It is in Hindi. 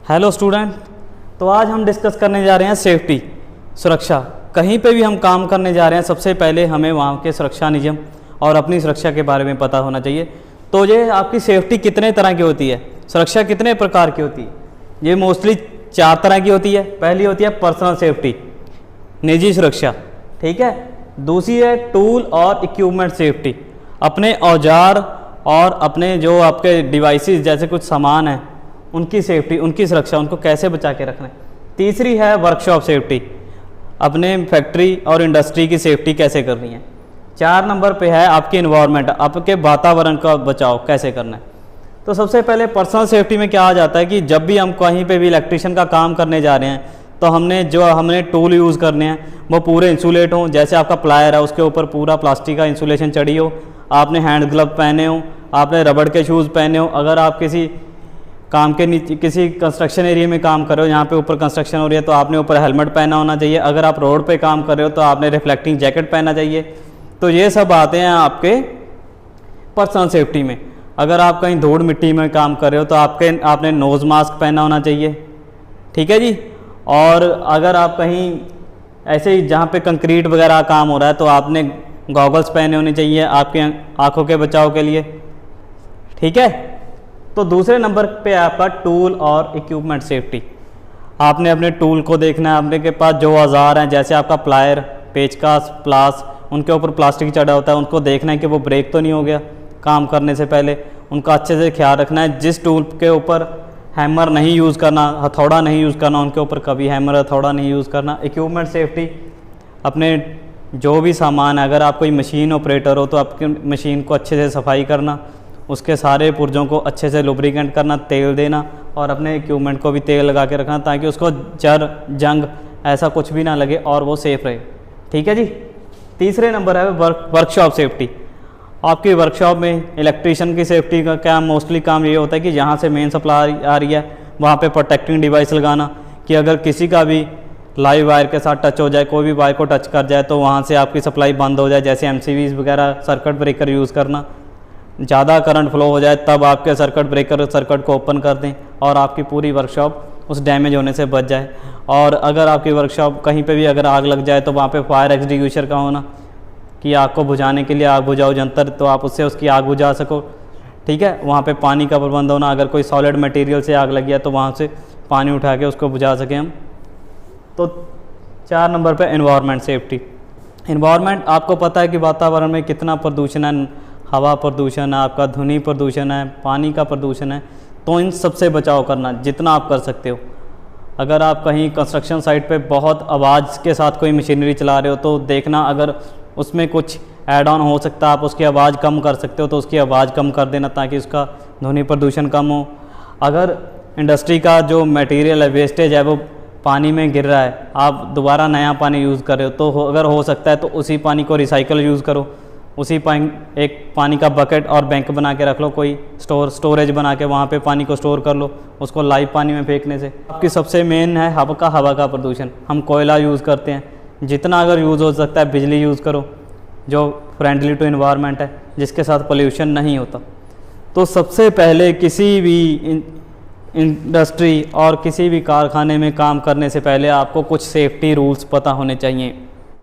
हेलो स्टूडेंट, तो आज हम डिस्कस करने जा रहे हैं सेफ्टी, सुरक्षा। कहीं पे भी हम काम करने जा रहे हैं, सबसे पहले हमें वहाँ के सुरक्षा नियम और अपनी सुरक्षा के बारे में पता होना चाहिए। तो ये आपकी सेफ्टी कितने तरह की होती है, सुरक्षा कितने प्रकार की होती है? ये मोस्टली 4 तरह की होती है। पहली होती है पर्सनल सेफ्टी, निजी सुरक्षा, ठीक है। दूसरी है टूल और इक्विपमेंट सेफ्टी, अपने औजार और अपने जो आपके डिवाइसेस जैसे कुछ सामान है उनकी सेफ्टी, उनकी सुरक्षा, उनको कैसे बचा के रखना है। तीसरी है वर्कशॉप सेफ्टी, अपने फैक्ट्री और इंडस्ट्री की सेफ्टी कैसे करनी है। 4 नंबर पे है आपकी इन्वायरमेंट, आपके वातावरण का बचाव कैसे करना है। तो सबसे पहले पर्सनल सेफ्टी में क्या आ जाता है कि जब भी हम कहीं पे भी इलेक्ट्रिशियन का काम करने जा रहे हैं तो हमने टूल यूज़ करने हैं वो पूरे इंसुलेट हों। जैसे आपका प्लायर है उसके ऊपर पूरा प्लास्टिक का इंसुलेशन चढ़ी हो, आपने हैंड ग्लव पहने हो, आपने रबड़ के शूज़ पहने हो। अगर आप किसी काम के नीचे किसी कंस्ट्रक्शन एरिया में काम कर रहे हो, यहाँ पे ऊपर कंस्ट्रक्शन हो रही है, तो आपने ऊपर हेलमेट पहना होना चाहिए। अगर आप रोड पे काम कर रहे हो तो आपने रिफ्लेक्टिंग जैकेट पहनना चाहिए। तो ये सब आते हैं आपके पर्सनल सेफ्टी में। अगर आप कहीं धूल मिट्टी में काम कर रहे हो तो आपने नोज़ मास्क पहना होना चाहिए, ठीक है जी। और अगर आप कहीं ऐसे ही जहाँ पे कंक्रीट वगैरह काम हो रहा है तो आपने गॉगल्स पहने होने चाहिए आपके आँखों के बचाव के लिए, ठीक है। तो दूसरे नंबर पे आपका टूल और इक्विपमेंट सेफ्टी। आपने अपने टूल को देखना है, अपने के पास जो औजार हैं जैसे आपका प्लायर, पेचकस, प्लास, उनके ऊपर प्लास्टिक चढ़ा होता है, उनको देखना है कि वो ब्रेक तो नहीं हो गया काम करने से पहले। उनका अच्छे से ख्याल रखना है। जिस टूल के ऊपर हैमर नहीं यूज़ करना, हथौड़ा नहीं यूज़ करना, उनके ऊपर कभी हैमर हथौड़ा नहीं यूज़ करना। इक्विपमेंट सेफ्टी, अपने जो भी सामान है, अगर आप कोई मशीन ऑपरेटर हो तो आपकी मशीन को अच्छे से सफाई करना, उसके सारे पुर्जों को अच्छे से लुब्रिकेंट करना, तेल देना, और अपने इक्विपमेंट को भी तेल लगा के रखना ताकि उसको जंग ऐसा कुछ भी ना लगे और वो सेफ़ रहे, ठीक है जी। तीसरे नंबर है वर्कशॉप सेफ्टी। आपकी वर्कशॉप में इलेक्ट्रीशियन की सेफ्टी का क्या मोस्टली काम ये होता है कि जहाँ से मेन सप्लाई आ रही है वहाँ पे प्रोटेक्टिंग डिवाइस लगाना, कि अगर किसी का भी लाइव वायर के साथ टच हो जाए, कोई भी वायर को टच कर जाए तो वहाँ से आपकी सप्लाई बंद हो जाए। जैसे MCVs वगैरह, सर्किट ब्रेकर यूज़ करना, ज़्यादा करंट फ्लो हो जाए तब आपके सर्किट ब्रेकर सर्किट को ओपन कर दें और आपकी पूरी वर्कशॉप उस डैमेज होने से बच जाए। और अगर आपकी वर्कशॉप कहीं पे भी अगर आग लग जाए तो वहाँ पे फायर एक्सटिंग्विशर का होना, कि आग को बुझाने के लिए आग बुझाओ यंत्र, तो आप उससे उसकी आग बुझा सको, ठीक है। वहाँ पे पानी का प्रबंध होना, अगर कोई सॉलिड मटेरियल से आग लगी है तो वहाँ से पानी उठा के उसको बुझा सकें हम। तो 4 नंबर पे एनवायरनमेंट सेफ्टी। एनवायरनमेंट, आपको पता है कि वातावरण में कितना प्रदूषण है, हवा प्रदूषण है, आपका ध्वनि प्रदूषण है, पानी का प्रदूषण है। तो इन सबसे बचाव करना जितना आप कर सकते हो। अगर आप कहीं कंस्ट्रक्शन साइट पे बहुत आवाज़ के साथ कोई मशीनरी चला रहे हो तो देखना, अगर उसमें कुछ ऐड ऑन हो सकता है, आप उसकी आवाज़ कम कर सकते हो तो उसकी आवाज़ कम कर देना ताकि उसका ध्वनि प्रदूषण कम हो। अगर इंडस्ट्री का जो मटेरियल है, वेस्टेज है, वो पानी में गिर रहा है, आप दोबारा नया पानी यूज़ कर रहे हो तो अगर हो सकता है तो उसी पानी को रिसाइकल यूज़ करो। उसी एक पानी का बकेट और बैंक बना के रख लो, कोई स्टोरेज बना के वहाँ पे पानी को स्टोर कर लो, उसको लाइव पानी में फेंकने से। आपकी सबसे मेन है हवा का प्रदूषण। हम कोयला यूज़ करते हैं, जितना अगर यूज़ हो सकता है बिजली यूज़ करो जो फ्रेंडली टू एनवायरनमेंट है, जिसके साथ पोल्यूशन नहीं होता। तो सबसे पहले किसी भी इंडस्ट्री और किसी भी कारखाने में काम करने से पहले आपको कुछ सेफ्टी रूल्स पता होने चाहिए।